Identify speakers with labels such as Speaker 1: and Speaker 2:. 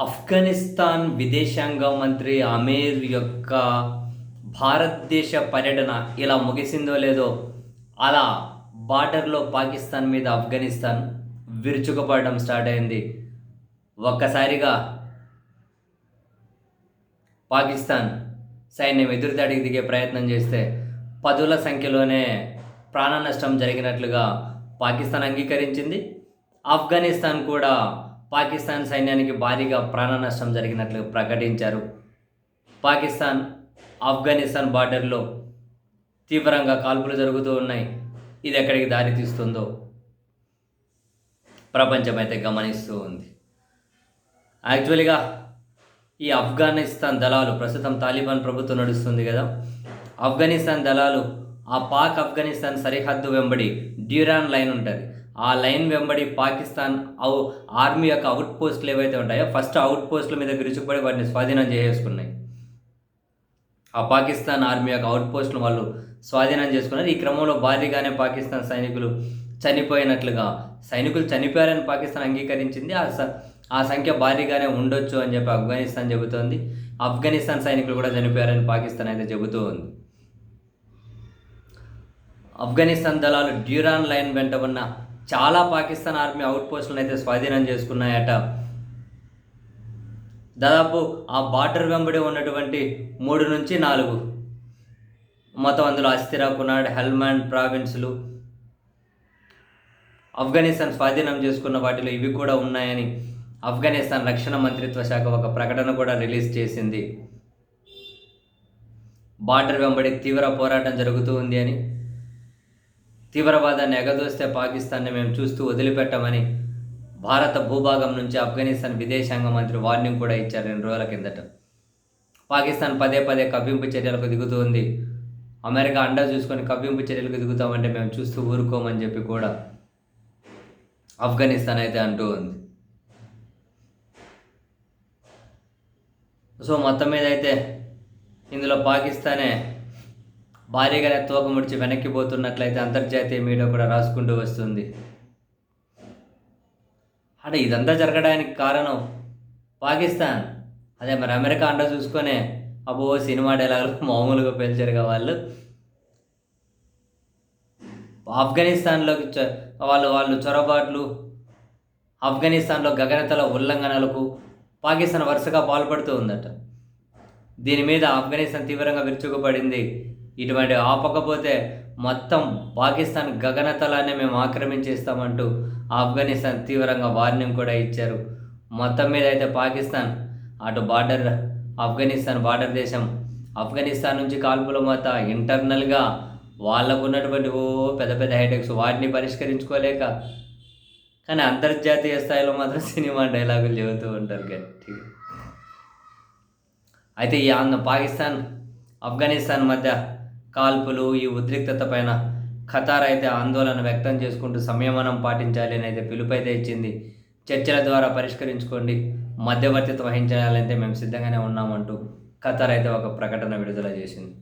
Speaker 1: ఆఫ్ఘనిస్తాన్ విదేశాంగ మంత్రి అమీర్ యొక్క భారతదేశ పర్యటన ఇలా ముగిసిందో లేదో అలా బార్డర్లో పాకిస్తాన్ మీద ఆఫ్ఘనిస్తాన్ విరుచుకుపడడం స్టార్ట్ అయింది. ఒక్కసారిగా పాకిస్తాన్ సైన్యం ఎదురుదాడికి దిగే ప్రయత్నం చేస్తే పదుల సంఖ్యలోనే ప్రాణ నష్టం జరిగినట్లుగా పాకిస్తాన్ అంగీకరించింది. ఆఫ్ఘనిస్తాన్ కూడా పాకిస్తాన్ సైన్యానికి భారీగా ప్రాణ నష్టం జరిగినట్లు ప్రకటించారు. పాకిస్తాన్ ఆఫ్ఘనిస్తాన్ బార్డర్లో తీవ్రంగా కాల్పులు జరుగుతూ ఉన్నాయి. ఇది ఎక్కడికి దారి తీస్తుందో ప్రపంచం అయితే గమనిస్తూ ఉంది. యాక్చువల్గా ఈ ఆఫ్ఘనిస్తాన్ దళాలు ప్రస్తుతం తాలిబాన్ ప్రభుత్వం నడుస్తుంది కదా, ఆఫ్ఘనిస్తాన్ దళాలు ఆ పాక్ ఆఫ్ఘనిస్తాన్ సరిహద్దు వెంబడి డ్యూరాన్ లైన్ ఉంటుంది. ఆ లైన్ వెంబడి పాకిస్తాన్ ఆర్మీ యొక్క అవుట్ పోస్టులు ఏవైతే ఉంటాయో ఫస్ట్ అవుట్ పోస్టుల మీద విరుచుకుపడి వాటిని స్వాధీనం చేసుకున్నాయి. ఆ పాకిస్తాన్ ఆర్మీ యొక్క అవుట్ పోస్టులు వాళ్ళు స్వాధీనం చేసుకున్నారు. ఈ క్రమంలో భారీగానే పాకిస్తాన్ సైనికులు చనిపోయినట్లుగా, సైనికులు చనిపోయారని పాకిస్తాన్ అంగీకరించింది. ఆ సంఖ్య భారీగానే ఉండొచ్చు అని చెప్పి ఆఫ్ఘనిస్తాన్ చెబుతోంది. ఆఫ్ఘనిస్తాన్ సైనికులు కూడా చనిపోయారని పాకిస్తాన్ అయితే చెబుతూ ఉంది. ఆఫ్ఘనిస్తాన్ దళాలు డ్యూరాన్ లైన్ వెంట ఉన్న చాలా పాకిస్తాన్ ఆర్మీ అవుట్ పోస్టులను అయితే స్వాధీనం చేసుకున్నాయట. దాదాపు ఆ బార్డర్ వెంబడి ఉన్నటువంటి 3 నుంచి 4 మొత్తం అందులో అస్థిరా, కునాడ్, హెల్మాండ్ ప్రావిన్సులు ఆఫ్ఘనిస్తాన్ స్వాధీనం చేసుకున్న వాటిలో ఇవి కూడా ఉన్నాయని ఆఫ్ఘనిస్తాన్ రక్షణ మంత్రిత్వ శాఖ ఒక ప్రకటన కూడా రిలీజ్ చేసింది. బార్డర్ వెంబడి తీవ్ర పోరాటం జరుగుతూ ఉంది అని, తీవ్రవాదాన్ని ఎగదోస్తే పాకిస్తాన్ని మేము చూస్తూ వదిలిపెట్టమని భారత భూభాగం నుంచి ఆఫ్ఘనిస్తాన్ విదేశాంగ మంత్రి వార్నింగ్ కూడా ఇచ్చారు 2 రోజుల కిందట. పాకిస్తాన్ పదే పదే కవ్వింపు చర్యలకు దిగుతూ ఉంది. అమెరికా అండ చూసుకొని కవ్వింపు చర్యలకు దిగుతామంటే మేము చూస్తూ ఊరుకోమని చెప్పి కూడా ఆఫ్ఘనిస్తాన్ అయితే అంటూ ఉంది. సో మొత్తం మీద అయితే ఇందులో పాకిస్తానే భారీగానే తోక ముడిచి వెనక్కిపోతున్నట్లయితే అంతర్జాతీయ మీడియా కూడా రాసుకుంటూ వస్తుంది. అంటే ఇదంతా జరగడానికి కారణం పాకిస్తాన్. అదే మరి అమెరికా అండ చూసుకొనే అబ్బో సినిమా డైలాగులు మామూలుగా పేల్చారుగా వాళ్ళు. ఆఫ్ఘనిస్తాన్లోకి వాళ్ళు చొరబాట్లు, ఆఫ్ఘనిస్తాన్లో గగనతల ఉల్లంఘనలకు పాకిస్తాన్ వరుసగా పాల్పడుతూ ఉందట. దీని మీద ఆఫ్ఘనిస్తాన్ తీవ్రంగా విరుచుకుపడింది. ఇటువంటి ఆపకపోతే మొత్తం పాకిస్తాన్ గగనతలాన్ని మేము ఆక్రమించేస్తామంటూ ఆఫ్ఘనిస్తాన్ తీవ్రంగా వార్నింగ్ కూడా ఇచ్చారు. మొత్తం మీద అయితే పాకిస్తాన్ అటు ఆఫ్ఘనిస్తాన్ బార్డర్ దేశం ఆఫ్ఘనిస్తాన్ నుంచి కాల్పుల మొత్త ఇంటర్నల్గా వాళ్ళకు ఉన్నటువంటి పెద్ద పెద్ద హైటెక్స్ వాటిని పరిష్కరించుకోలేక, కానీ అంతర్జాతీయ స్థాయిలో మాత్రం సినిమా డైలాగులు చెబుతూ ఉంటారు గట్టిగా. అయితే ఈ పాకిస్తాన్ ఆఫ్ఘనిస్తాన్ మధ్య కాల్పులు, ఈ ఉద్రిక్తత పైన ఖతార్ అయితే ఆందోళన వ్యక్తం చేసుకుంటూ సంయమనం పాటించాలి అని అయితే పిలుపైతే ఇచ్చింది. చర్చల ద్వారా పరిష్కరించుకోండి, మధ్యవర్తిత్వం వహించాలంటే మేము సిద్ధంగానే ఉన్నామంటూ ఖతార్ అయితే ఒక ప్రకటన విడుదల చేసింది.